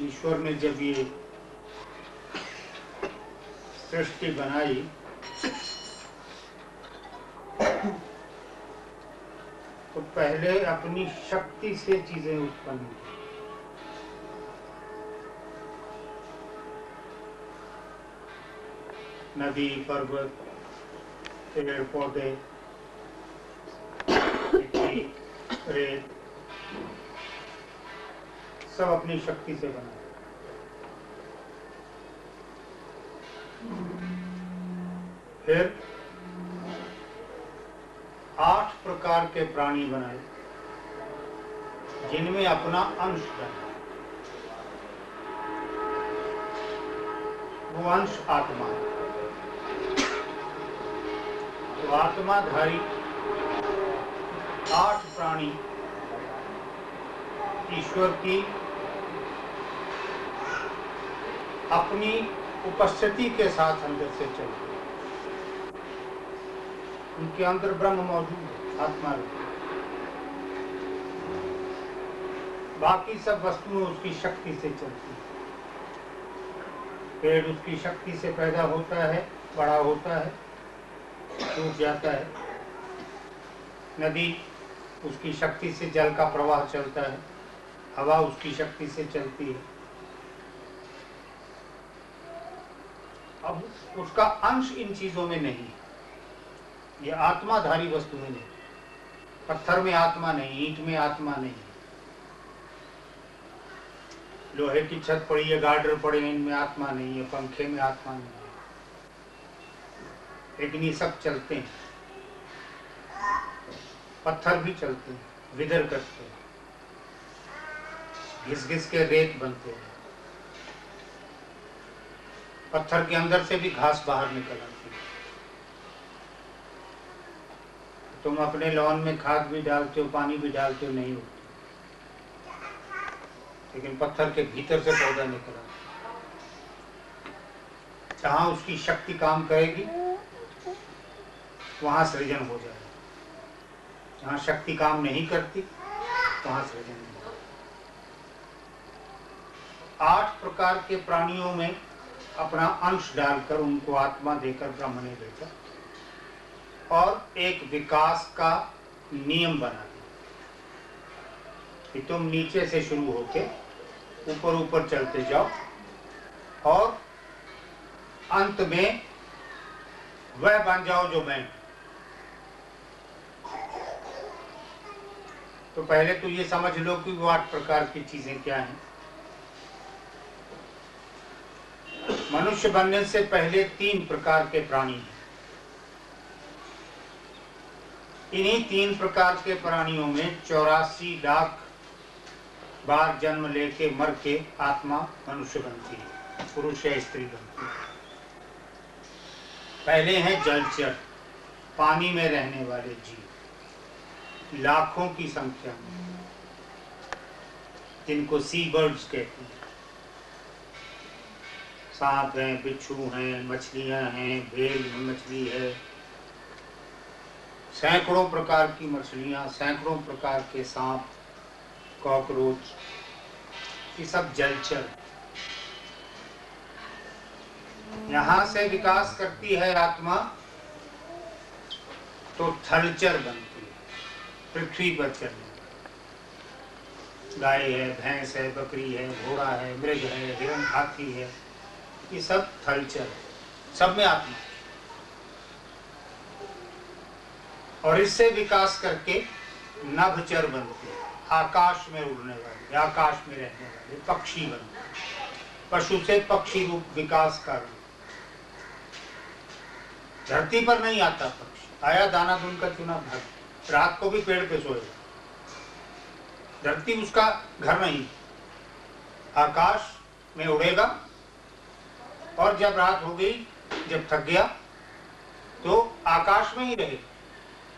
ईश्वर ने जब ये सृष्टि बनाई तो पहले अपनी शक्ति से चीजें उत्पन्न की। नदी, पर्वत, पेड़ पौधे, मिट्टी, रेत, सब अपनी शक्ति से बनाए। फिर 8 प्रकार के प्राणी बनाए जिनमें अपना अंश डाला। वो अंश आत्मा है। तो आत्माधारी 8 प्राणी ईश्वर की अपनी उपस्थिति के साथ अंदर से चलते हैं। उनके अंदर ब्रह्म मौजूद है, आत्मा रूप। बाकी सब वस्तुएं उसकी शक्ति से चलती है। पेड़ उसकी शक्ति से पैदा होता है, बड़ा होता है, टूट जाता है। नदी उसकी शक्ति से जल का प्रवाह चलता है, हवा उसकी शक्ति से चलती है। अब उसका अंश इन चीजों में नहीं है। ये आत्माधारी वस्तु में नहीं। पत्थर में आत्मा नहीं, ईंट में आत्मा नहीं, लोहे की छत पड़ी है, गार्डर पड़े हैं, इनमें आत्मा नहीं है, पंखे में आत्मा नहीं है। लेकिन ये सब चलते हैं। पत्थर भी चलते हैं, विदर करते हैं, घिस घिस के रेत बनते हैं। पत्थर के अंदर से भी घास बाहर निकल आती है। तुम अपने लॉन में खाद भी डालते हो, पानी भी डालते हो, नहीं उगती। लेकिन पत्थर के भीतर से पौधा निकल आता है। जहां उसकी शक्ति काम करेगी वहां सृजन हो जाएगा। जहां शक्ति काम नहीं करती वहां सृजन नहीं होगा। 8 प्रकार के प्राणियों में अपना अंश डालकर उनको आत्मा देकर ब्रह्म ने भेजा और एक विकास का नियम बना दिया कि तुम नीचे से शुरू होके ऊपर ऊपर चलते जाओ और अंत में वह बन जाओ जो मैं। तो पहले तो ये समझ लो कि वो 8 प्रकार की चीजें क्या हैं। मनुष्य बनने से पहले 3 प्रकार के प्राणी हैं। इन्हीं 3 प्रकार के प्राणियों में 84 लाख बार जन्म लेके मर के आत्मा मनुष्य बनती है, पुरुष या स्त्री बनती है। पहले हैं जलचर, पानी में रहने वाले जीव, लाखों की संख्या में, जिनको सी बर्ड्स कहते हैं। सांप हैं, बिच्छू हैं, मछलियां हैं, भेल मछली है, सैकड़ों प्रकार की मछलियां, सैकड़ों प्रकार के सांप, कॉकरोच, ये सब जलचर। यहां से विकास करती है आत्मा तो थलचर बनती है, पृथ्वी पर चलने। गाय है, भैंस है, बकरी है, घोड़ा है, मृग है, हिरण, हाथी है, ये सब थलचर है। सब में आत्मा। और इससे विकास करके नभचर बनते हैं, आकाश में उड़ने वाले, आकाश में रहने वाले पक्षी बनते हैं। पशु से पक्षी रूप विकास का रूप। धरती पर नहीं आता पक्षी, आया दाना दून का चुना भाग, रात को भी पेड़ पे सोएगा। धरती उसका घर नहीं, आकाश में उड़ेगा और जब रात हो गई, जब थक गया तो आकाश में ही रहे,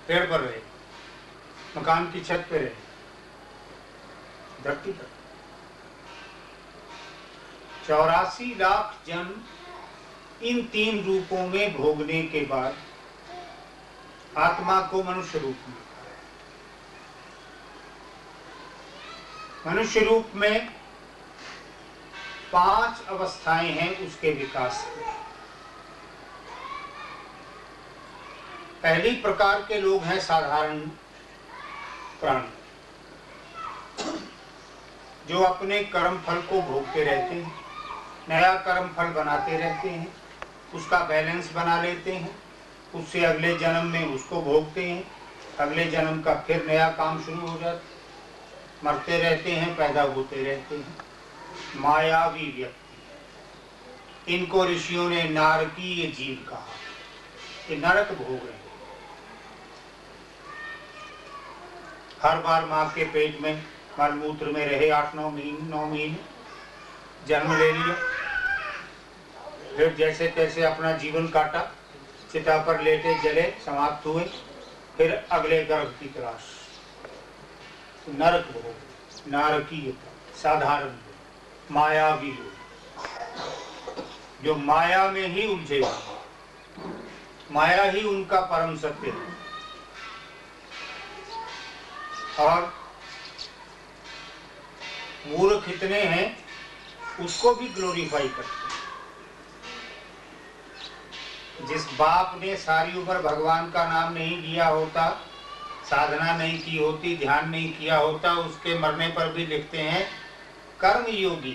पेड़ पर रहे, मकान की छत पे रहे, धरती पर। 84 लाख जन्म इन 3 रूपों में भोगने के बाद आत्मा को मनुष्य रूप में, मनुष्य रूप में 5 अवस्थाएं हैं उसके विकास की। पहली प्रकार के लोग हैं साधारण प्राणी, जो अपने कर्म फल को भोगते रहते हैं, नया कर्म फल बनाते रहते हैं, उसका बैलेंस बना लेते हैं, उससे अगले जन्म में उसको भोगते हैं, अगले जन्म का फिर नया काम शुरू हो जाता, मरते रहते हैं, पैदा होते रहते हैं। मायावी व्यक्ति, इनको ऋषियों ने नारकीय जीव कहा, ये नरक भोग रहे हैं। हर बार माँ के पेट में मलमूत्र में रहे 8-9 महीने, जन्म ले लिया, फिर जैसे तैसे अपना जीवन काटा, चिता पर लेटे जले समाप्त हुए, फिर अगले गर्भ की तलाश। नरक भोग, नारकीय, साधारण लोग, मायावी लोग, जो माया में ही उलझे, माया ही उनका परम सत्य है। और मूर्ख इतने हैं, उसको भी ग्लोरीफाई करते हैं। जिस बाप ने सारी उम्र भगवान का नाम नहीं लिया होता, साधना नहीं की होती, ध्यान नहीं किया होता, उसके मरने पर भी लिखते हैं कर्मयोगी।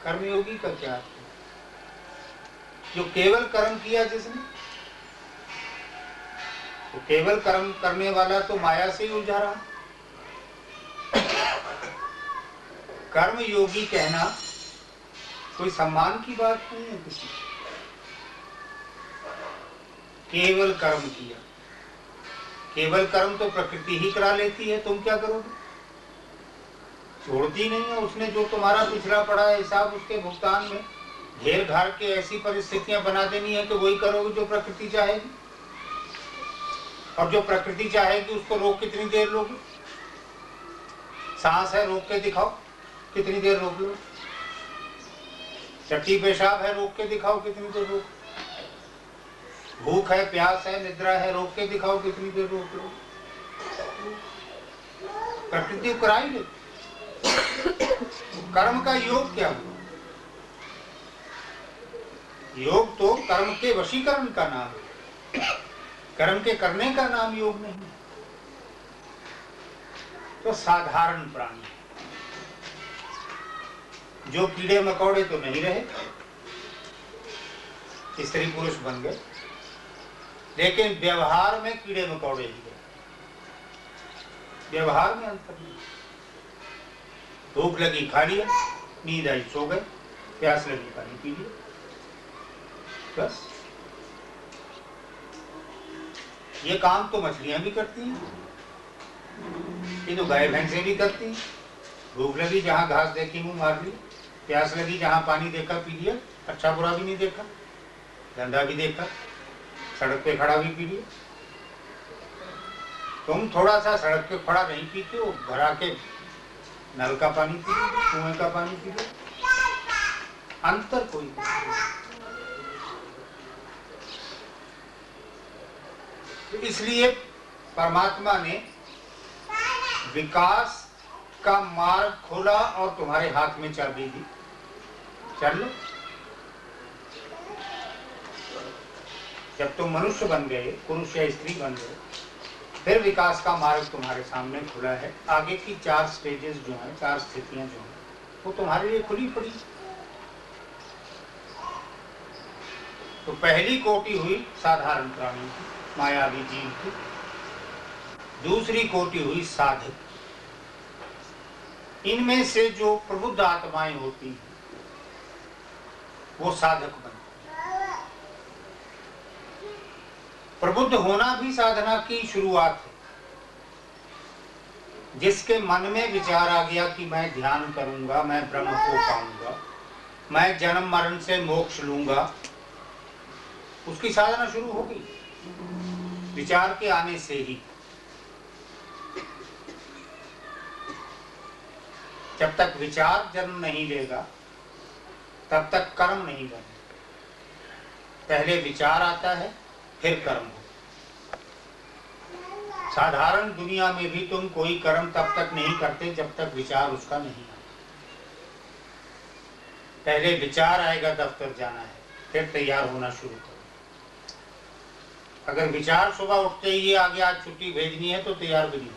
कर्मयोगी का क्या अर्थ है? जो केवल कर्म किया जिसने, तो केवल कर्म करने वाला तो माया से ही उलझा रहा। कर्म योगी कहना कोई सम्मान की बात नहीं है किसी। केवल कर्म किया, केवल कर्म तो प्रकृति ही करा लेती है, तुम क्या करोगे? छोड़ती नहीं है। उसने जो तुम्हारा पिछड़ा पड़ा है हिसाब, उसके भुगतान में घेर घार के ऐसी परिस्थितियां बना देनी है कि वही करोगे जो प्रकृति चाहेगी। और जो प्रकृति चाहेगी उसको रोक कितनी देर लोगे? सांस है, रोक के दिखाओ, कितनी देर रोक लो? टट्टी पेशाब है, रोक के दिखाओ, कितनी देर रोक? भूख है, प्यास है, निद्रा है, रोक के दिखाओ, कितनी देर रोक लो? प्रकृति को करा ही लेती। कर्म का योग क्या हुआ? योग तो कर्म के वशीकरण का नाम है, कर्म के करने का नाम योग नहीं। तो साधारण प्राणी, जो कीड़े मकोड़े तो नहीं रहे, स्त्री पुरुष बन गए, लेकिन व्यवहार में कीड़े मकोड़े ही गए। व्यवहार में अंतर नहीं। भूख लगी खा लिया, नींद आई सो गए, प्यास लगी पानी पी लिया, बस। ये काम तो मछलियां भी करती हैं, ये तो गाय भैंसे भी करती हैं। भूख लगी, जहां घास देखी मुंह मार ली, प्यास लगी, जहां पानी देखा पी लिया, अच्छा बुरा भी नहीं देखा, गंदा भी देखा, सड़क पे खड़ा भी पी लिया। तुम थोड़ा सा सड़क पे खड़ा नहीं पीते हो, घर आके नल का पानी पी लो, कुएं का पानी पी लो, अंतर कोई नहीं। तो इसलिए परमात्मा ने विकास का मार्ग खोला और तुम्हारे हाथ में चाबी दी, चल लो। जब तुम मनुष्य बन गए, पुरुष या स्त्री बन गए, फिर विकास का मार्ग तुम्हारे सामने खुला है। आगे की 4 स्टेजेस जो हैं, 4 स्थितियां जो हैं, वो तुम्हारे लिए खुली पड़ी। तो पहली कोटि हुई साधारण प्राणी की, मायावी जीव की। दूसरी कोटि हुई साधक। इनमें से जो प्रबुद्ध आत्माएं होती हैं, वो साधक बनते हैं। प्रबुद्ध होना भी साधना की शुरुआत है। जिसके मन में विचार आ गया कि मैं ध्यान करूंगा, मैं ब्रह्म को पाऊंगा, मैं जन्म मरण से मोक्ष लूंगा, उसकी साधना शुरू हो गई विचार के आने से ही। जब तक विचार जन्म नहीं लेगा, तब तक कर्म नहीं बने। पहले विचार आता है, फिर कर्म हो। साधारण दुनिया में भी तुम कोई कर्म तब तक नहीं करते जब तक विचार उसका नहीं आता। पहले विचार आएगा दफ्तर जाना है, फिर तैयार होना शुरू करो। अगर विचार सुबह उठते ही आगे आज छुट्टी भेजनी है तो तैयार भी नहीं हो,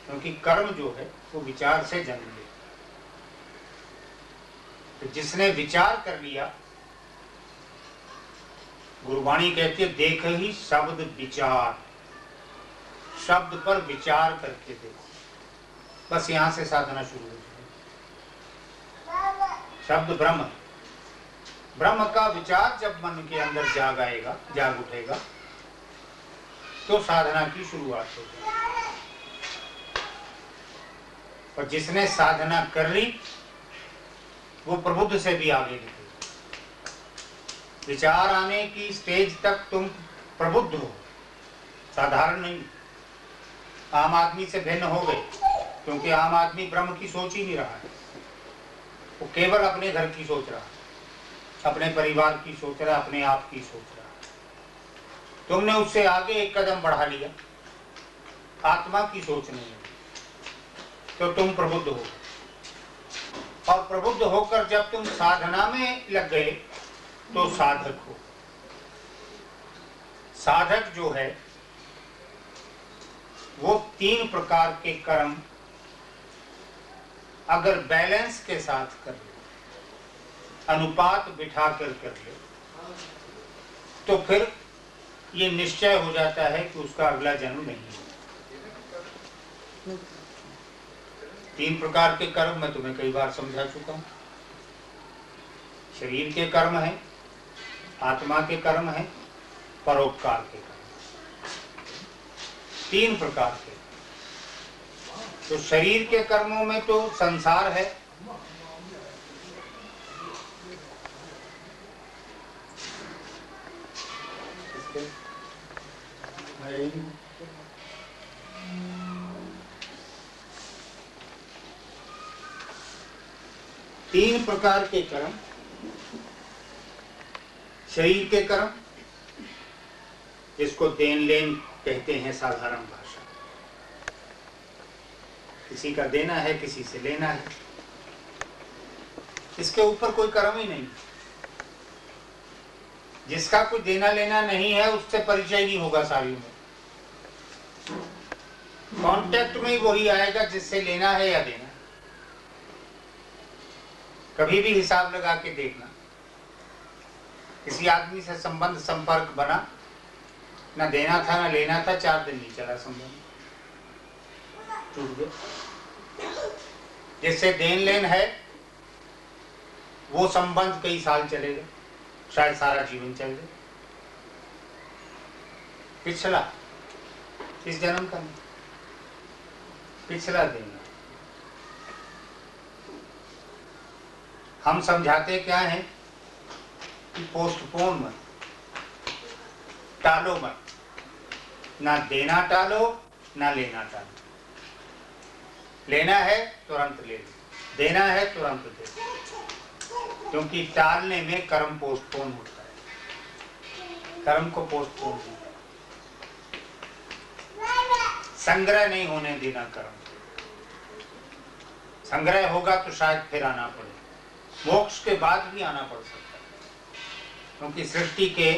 क्योंकि कर्म जो है वो विचार से जन्म लेता। तो जिसने विचार कर लिया, गुरुवाणी कहती है देख ही शब्द विचार, शब्द पर विचार करके देखो, बस यहां से साधना शुरू हो जाए। शब्द ब्रह्म, ब्रह्म का विचार जब मन के अंदर जाग उठेगा तो साधना की शुरुआत हो जाएगी। और जिसने साधना कर ली वो प्रबुद्ध से भी आगे निकले। विचार आने की स्टेज तक तुम प्रबुद्ध हो, साधारण नहीं। आम आदमी से भिन्न हो गए, क्योंकि आम आदमी ब्रह्म की सोच ही नहीं रहा है, वो केवल अपने घर की सोच रहा है, अपने परिवार की सोच रहा है, अपने आप की सोच रहा है। तुमने उससे आगे एक कदम बढ़ा लिया, आत्मा की सोच नहीं है, तो तुम प्रबुद्ध हो। और प्रबुद्ध होकर जब तुम साधना में लग गए तो साधक हो। साधक जो है वो 3 प्रकार के कर्म अगर बैलेंस के साथ कर ले, अनुपात बिठा कर ले, तो फिर ये निश्चय हो जाता है कि उसका अगला जन्म नहीं है। 3 प्रकार के कर्म मैं तुम्हें कई बार समझा चुका हूं। शरीर के कर्म है, आत्मा के कर्म है, परोपकार के कर्म, 3 प्रकार के। तो शरीर के कर्मों में तो संसार है, तीन प्रकार के कर्म। शरीर के कर्म, जिसको देन लेन कहते हैं साधारण भाषा, किसी का देना है, किसी से लेना है, इसके ऊपर कोई कर्म ही नहीं। जिसका कोई देना लेना नहीं है उससे परिचय नहीं होगा सारी उम्र। कांटेक्ट में ही वही आएगा जिससे लेना है या देना। कभी भी हिसाब लगा के देखना, किसी आदमी से संबंध संपर्क बना, ना देना था ना लेना था, 4 दिन नहीं चला संबंध, टूट गया। जिससे देन लेन है वो संबंध कई साल चलेगा, शायद सारा जीवन चल जाए। पिछला इस जन्म का नहीं, पिछला देना। हम समझाते क्या है कि पोस्टपोन मत, टालो मत, ना देना टालो ना लेना टालो। लेना है तुरंत ले लो, देना है तुरंत दे दो, क्योंकि टालने में कर्म पोस्टपोन होता है। कर्म को पोस्टपोन नहीं, संग्रह नहीं होने देना। कर्म संग्रह होगा तो शायद फिर आना पड़े, मोक्ष के बाद भी आना पड़ सकता है, क्योंकि सृष्टि के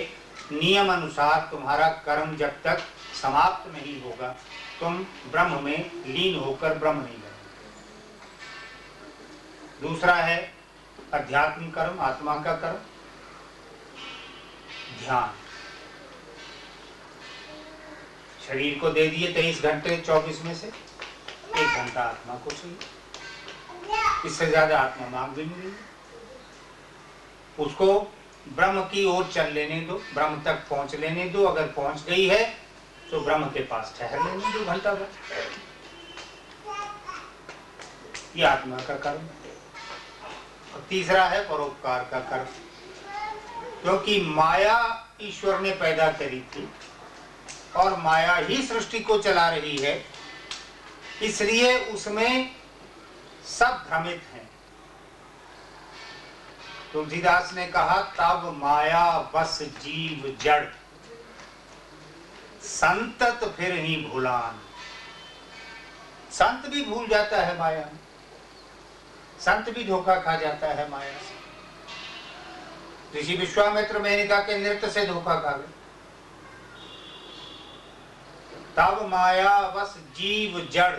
नियम अनुसार तुम्हारा कर्म जब तक समाप्त नहीं होगा तुम ब्रह्म में लीन होकर ब्रह्म नहीं बनोगे। दूसरा है अध्यात्म कर्म, आत्मा का कर्म, ध्यान। शरीर को दे दिए 23 घंटे 24 में से 1 घंटा आत्मा को चाहिए, इससे ज्यादा आत्मा मांग भी नहीं रही। उसको ब्रह्म की ओर चल लेने दो, ब्रह्म तक पहुंच लेने दो। अगर पहुंच गई है तो ब्रह्म के पास ठहर लेने दो घंटा भर। ये आत्मा का कर्म। और तीसरा है परोपकार का कर्म, क्योंकि माया ईश्वर ने पैदा करी थी और माया ही सृष्टि को चला रही है, इसलिए उसमें सब भ्रमित हैं। तुलसीदास ने कहा तब माया बस जीव जड़, संतत फिर ही भूलान। संत भी भूल जाता है माया में, संत भी धोखा खा जाता है माया से। ऋषि विश्वामित्र मेनका के नृत्य से धोखा खा गए। तब माया बस जीव जड़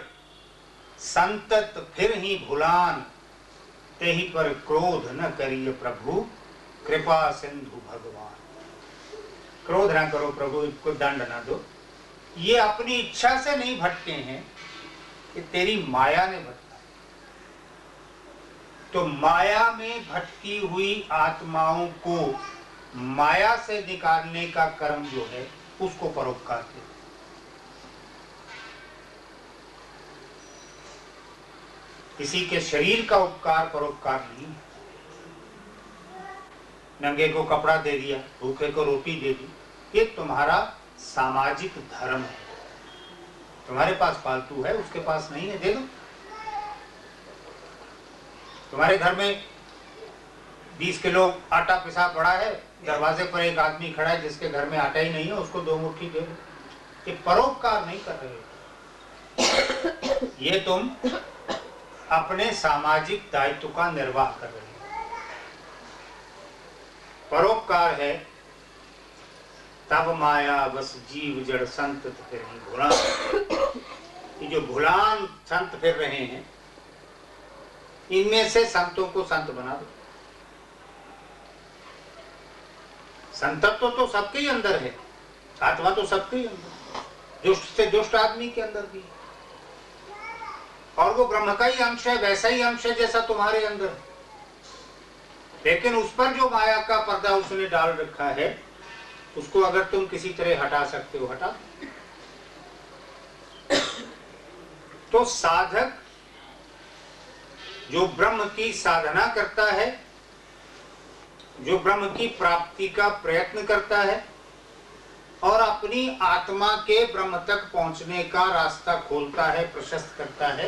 संतत फिर ही भुलान, तेहि पर क्रोध न करिए प्रभु कृपा सिंधु भगवान। क्रोध न करो प्रभु, इनको दंड न दो। ये अपनी इच्छा से नहीं भटके हैं, कि तेरी माया ने भटका। तो माया में भटकी हुई आत्माओं को माया से निकालने का कर्म जो है उसको परोपकार कहते हैं। किसी के शरीर का उपकार परोपकार नहीं है। नंगे को कपड़ा दे दिया, भूखे को रोटी दे दी, ये तुम्हारा सामाजिक धर्म है। तुम्हारे पास फालतू है, उसके पास नहीं है, दे दो। तुम्हारे घर में 20 किलो आटा पिसा पड़ा है, दरवाजे पर एक आदमी खड़ा है जिसके घर में आटा ही नहीं है, उसको 2 मुट्ठी दे दो। ये परोपकार नहीं कर रहे हो, ये तुम अपने सामाजिक दायित्व का निर्वाह कर रहे हैं। परोपकार है तब माया बस जीव जड़ संत फिर ही भुलान। ये जो भुलान संत फिर रहे हैं, इनमें से संतों को संत बना दो। संतत्व तो सबके ही अंदर है, आत्मा तो सबके ही अंदर, दुष्ट से दुष्ट आदमी के अंदर भी, और वो ब्रह्म का ही अंश है, वैसा ही अंश है जैसा तुम्हारे अंदर है। लेकिन उस पर जो माया का पर्दा उसने डाल रखा है, उसको अगर तुम किसी तरह हटा सकते हो, हटा। तो साधक जो ब्रह्म की साधना करता है, जो ब्रह्म की प्राप्ति का प्रयत्न करता है और अपनी आत्मा के ब्रह्म तक पहुंचने का रास्ता खोलता है, प्रशस्त करता है,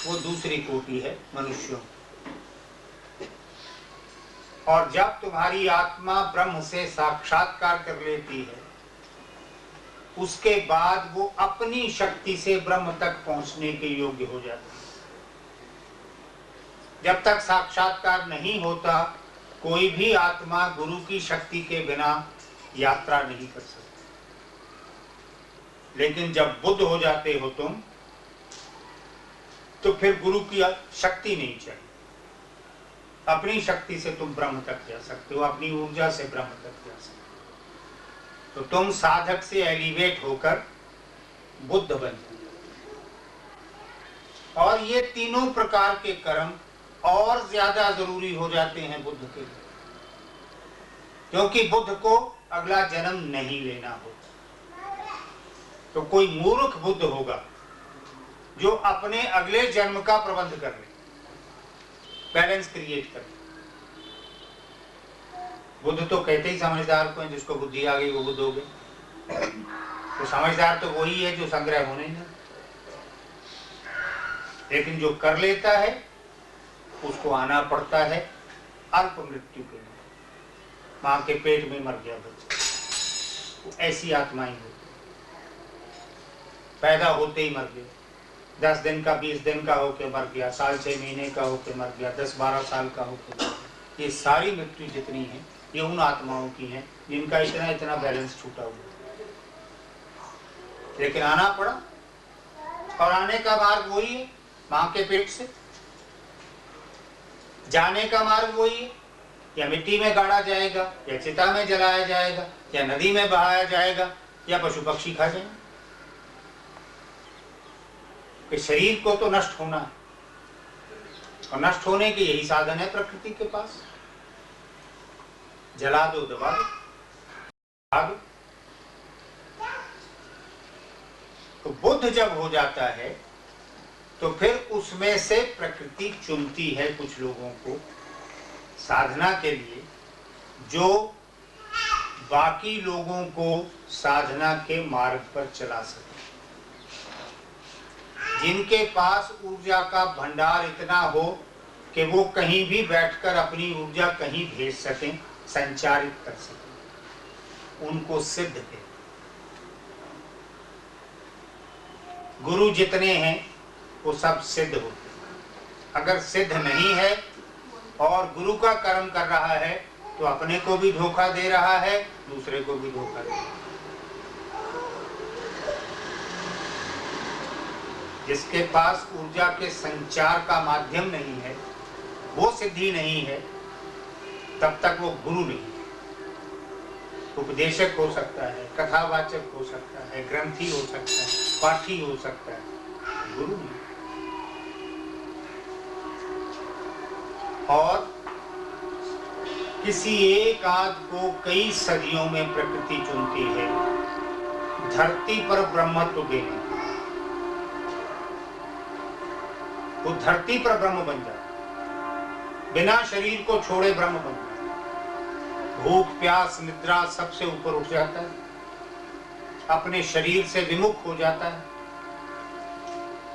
वो दूसरी कोटि है मनुष्यों। और जब तुम्हारी आत्मा ब्रह्म से साक्षात्कार कर लेती है, उसके बाद वो अपनी शक्ति से ब्रह्म तक पहुंचने के योग्य हो जाती है। जब तक साक्षात्कार नहीं होता, कोई भी आत्मा गुरु की शक्ति के बिना यात्रा नहीं कर सकती। लेकिन जब बुद्ध हो जाते हो तुम, तो फिर गुरु की शक्ति नहीं चाहिए। अपनी शक्ति से तुम ब्रह्म तक जा सकते हो, अपनी ऊर्जा से ब्रह्म तक जा सकते हो। तो तुम साधक से एलिवेट होकर बुद्ध बन जाते। और ये तीनों प्रकार के कर्म और ज्यादा जरूरी हो जाते हैं बुद्ध के लिए, क्योंकि बुद्ध को अगला जन्म नहीं लेना होता। तो कोई मूर्ख बुद्ध होगा जो अपने अगले जन्म का प्रबंध कर ले, बैलेंस क्रिएट कर। बुद्ध तो कहते ही समझदार को है, जिसको बुद्धि आ गई वो बुद्ध हो गए। तो समझदार तो वही है जो संग्रह होने नहीं। लेकिन जो कर लेता है उसको आना पड़ता है अल्प मृत्यु के लिए। मां के पेट में मर गया बच्चा, तो ऐसी आत्माएं होती, पैदा होते ही मर गए। 10 दिन का 20 दिन का होके मर गया, साल 6 महीने का होके मर गया, 10-12 साल का होके। ये सारी मृत्यु जितनी है ये उन आत्माओं की है जिनका इतना इतना बैलेंस छूटा हुआ। लेकिन आना पड़ा, और आने का मार्ग वही है, मां के पेट से जाने का मार्ग वही है। या मिट्टी में गाड़ा जाएगा, या चिता में जलाया जाएगा, या नदी में बहाया जाएगा, या पशु पक्षी खा जाएंगे। कि शरीर को तो नष्ट होना है, और नष्ट होने के यही साधन है प्रकृति के पास। जला दो, दबा दो, खा दो। तो बुद्ध जब हो जाता है तो फिर उसमें से प्रकृति चुनती है कुछ लोगों को साधना के लिए, जो बाकी लोगों को साधना के मार्ग पर चला सके, जिनके पास ऊर्जा का भंडार इतना हो कि वो कहीं भी बैठकर अपनी ऊर्जा कहीं भेज सकें, संचारित कर सकें, उनको सिद्ध है। गुरु जितने हैं वो सब सिद्ध होते हैं। अगर सिद्ध नहीं है और गुरु का कर्म कर रहा है तो अपने को भी धोखा दे रहा है, दूसरे को भी धोखा दे रहा है। जिसके पास ऊर्जा के संचार का माध्यम नहीं है, वो सिद्धि नहीं है, तब तक वो गुरु नहीं है। उपदेशक हो सकता है, कथावाचक हो सकता है, ग्रंथी हो सकता है, पाठी हो सकता है, गुरु नहीं। और किसी एक आध को कई सदियों में प्रकृति चुनती है धरती पर ब्रह्मत्व देने। वो धरती पर ब्रह्म बन जाता, बिना शरीर को छोड़े ब्रह्म बन जाता, भूख प्यास निद्रा सबसे ऊपर उठ जाता है, अपने शरीर से विमुख हो जाता है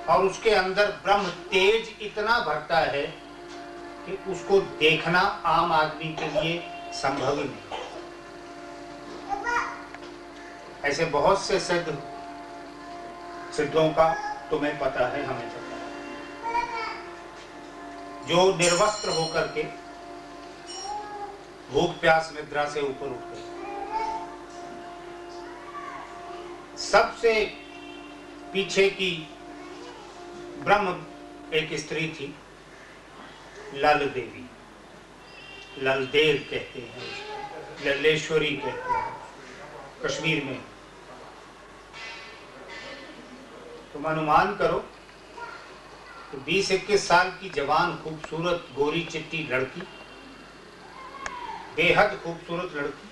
और उसके अंदर ब्रह्म तेज इतना भरता है कि उसको देखना आम आदमी के लिए संभव ही नहीं। ऐसे बहुत से सिद्धों का तुम्हें पता है, हमें पता है, जो निर्वस्त्र होकर के भूख प्यास निद्रा से ऊपर उठ गए। सबसे पीछे की ब्रह्म एक स्त्री थी, लल देवी, ललदेव कहते हैं, लल्लेश्वरी कहते हैं कश्मीर में। तुम अनुमान करो तो 20-21 साल की जवान खूबसूरत गोरी चिट्टी लड़की, बेहद खूबसूरत लड़की,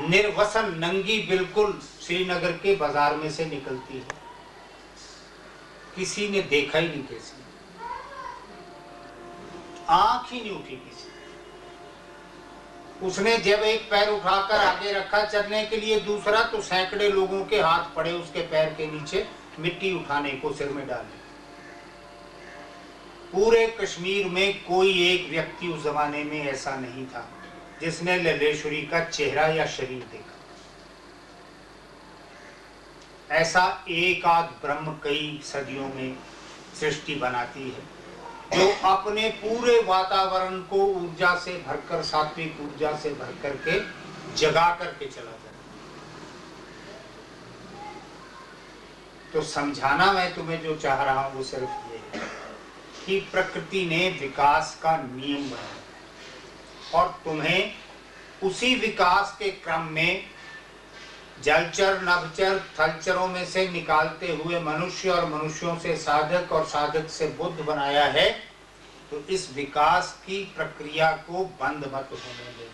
निर्वसन नंगी बिल्कुल श्रीनगर के बाजार में से निकलती है। किसी ने देखा ही नहीं, किसी आंख ही नहीं उठी किसी। उसने जब एक पैर उठाकर आगे रखा चलने के लिए, दूसरा तो सैकड़े लोगों के हाथ पड़े उसके पैर के नीचे मिट्टी उठाने को, सिर में डालने। पूरे कश्मीर में कोई एक व्यक्ति उस जमाने में ऐसा नहीं था जिसने लल्लेश्वरी का चेहरा या शरीर देखा। ऐसा एक आध ब्रह्म कई सदियों में सृष्टि बनाती है, जो अपने पूरे वातावरण को ऊर्जा से भरकर, सात्विक ऊर्जा से भर करके जगा करके चला जाता। तो समझाना मैं तुम्हें जो चाह रहा हूं वो सिर्फ ये है कि प्रकृति ने विकास का नियम बनाया और तुम्हें उसी विकास के क्रम में जलचर, नभचर, थलचरों में से निकालते हुए मनुष्य और मनुष्यों से साधक और साधक से बुद्ध बनाया है। तो इस विकास की प्रक्रिया को बंद मत होने दो।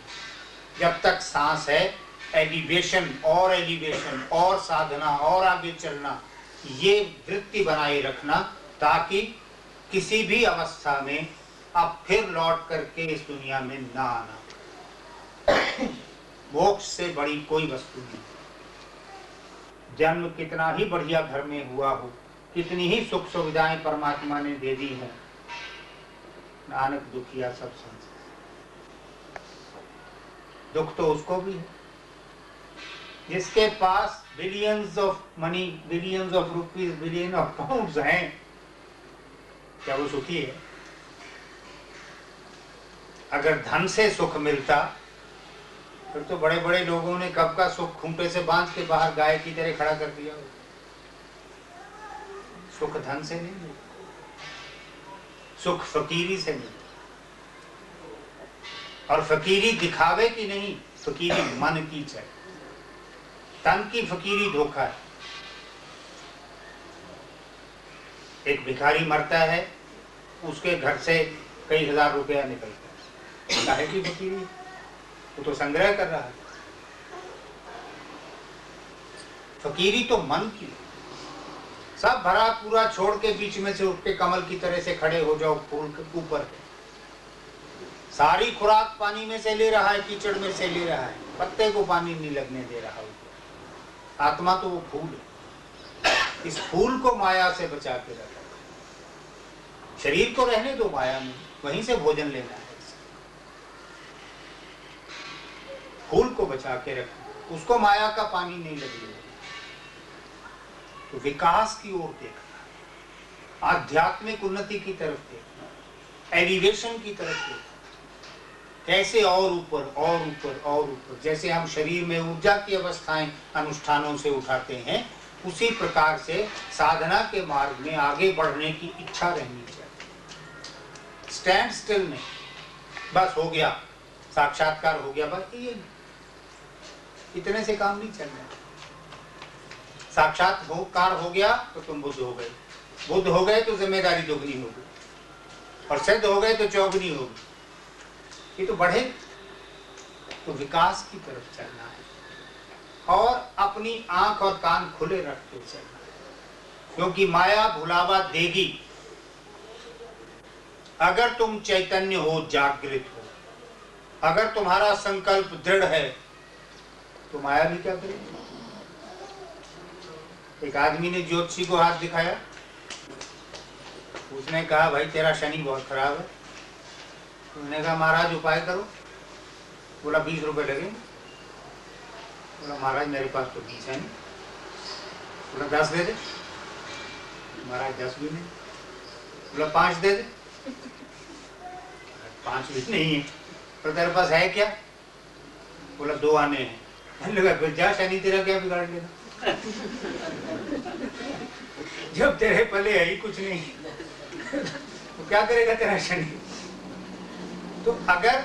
जब तक सांस है, एलिवेशन और साधना और आगे चलना, ये वृत्ति बनाए रखना, ताकि किसी भी अवस्था में आप फिर लौट करके इस दुनिया में ना आना। मोक्ष से बड़ी कोई वस्तु नहीं। जन्म कितना ही बढ़िया घर में हुआ हो, कितनी ही सुख सुविधाएं परमात्मा ने दे दी हैं, नानक दुखिया सब संसार। दुख तो उसको भी है जिसके पास billions of money, billions of rupees, billion of pounds हैं। क्या वो सुखी है? अगर धन से सुख मिलता फिर तो बड़े बड़े लोगों ने कब का सुख खूंटे से बांध के बाहर गाय की तरह खड़ा कर दिया। सुख धन से नहीं मिलता, सुख फकीरी से मिलता। और फकीरी दिखावे की नहीं, फकीरी मन की चाहिए। तन की फकीरी धोखा है। एक भिखारी मरता है, उसके घर से कई हजार रुपया निकलता है, काहे की फकीरी? वो तो संग्रह कर रहा है। फकीरी तो मन की। सब भरा पूरा छोड़ के बीच में से उठ के कमल की तरह से खड़े हो जाओ फूल के ऊपर। सारी खुराक पानी में से ले रहा है, कीचड़ में से ले रहा है, पत्ते को पानी नहीं लगने दे रहा ऊपर। आत्मा तो वो फूल है। इस फूल को माया से बचा के रखा। शरीर को रहने दो माया में, वहीं से भोजन लेना है। फूल को बचा के रखना, उसको माया का पानी नहीं लगेगा। तो विकास की ओर देखना, आध्यात्मिक उन्नति की तरफ देखना, एलिवेशन की तरफ देखना, कैसे और ऊपर और ऊपर और ऊपर। जैसे हम शरीर में ऊर्जा की अवस्थाएं अनुष्ठानों से उठाते हैं, उसी प्रकार से साधना के मार्ग में आगे बढ़ने की इच्छा रहनी चाहिए। स्टैंड स्टिल नहीं, बस हो गया साक्षात्कार हो गया, बस ये इतने से काम नहीं चल रहा। साक्षात्कार हो गया तो तुम बुद्ध हो गए, बुद्ध हो गए तो जिम्मेदारी दोगुनी हो गई, और सिद्ध हो गए तो चौगुनी होगी। ये तो बढ़े, तो विकास की तरफ चलना है और अपनी आंख और कान खुले रख के चलना है, क्योंकि माया भुलावा देगी। अगर तुम चैतन्य हो, जागृत हो, अगर तुम्हारा संकल्प दृढ़ है, तो माया भी क्या करेगी। एक आदमी ने ज्योतिषी को हाथ दिखाया, उसने कहा भाई तेरा शनि बहुत खराब है। उन्होंने कहा महाराज उपाय करो। बोला 20 रुपए लगेंगे। बोला महाराज मेरे पास तो 20 है नहीं। बोला 10 दे दे। महाराज 10 भी नहीं। बोला 5 दे दे। 5 भी नहीं है। तो तेरे पास है क्या? बोला 2 आने हैं। मैंने कहा जा, शनि तेरा क्या बिगाड़ लेगा? जब तेरे पले है ही कुछ नहीं तो क्या करेगा तेरा शनि? तो अगर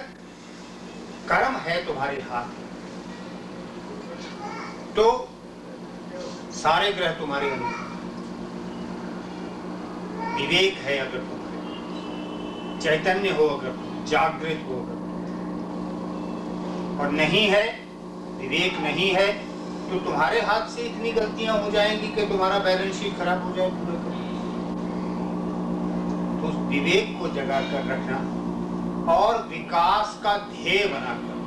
कर्म है तुम्हारे हाथ में, तो सारे ग्रह तुम्हारे अनुकूल। विवेक है अगर तुम्हारे, चैतन्य हो अगर, जागृत हो अगर, और नहीं है, विवेक नहीं है, तो तुम्हारे हाथ से इतनी गलतियां हो जाएंगी कि तुम्हारा बैलेंस शीट खराब हो जाए पूरे का। तो उस विवेक को जगा कर रखना और विकास का ध्येय बनाकर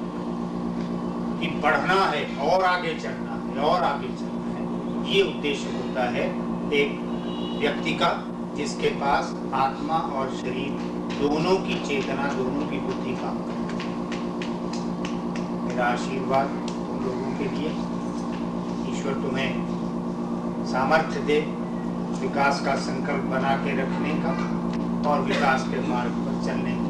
कि बढ़ना है और आगे चलना है और आगे चलना है, ये उद्देश्य होता है एक व्यक्ति का, जिसके पास आत्मा और शरीर दोनों की चेतना, दोनों की बुद्धि काम करती है। मेरा आशीर्वाद तुम लोगों के लिए, ईश्वर तुम्हें सामर्थ्य दे विकास का संकल्प बना के रखने का और विकास के मार्ग पर चलने का।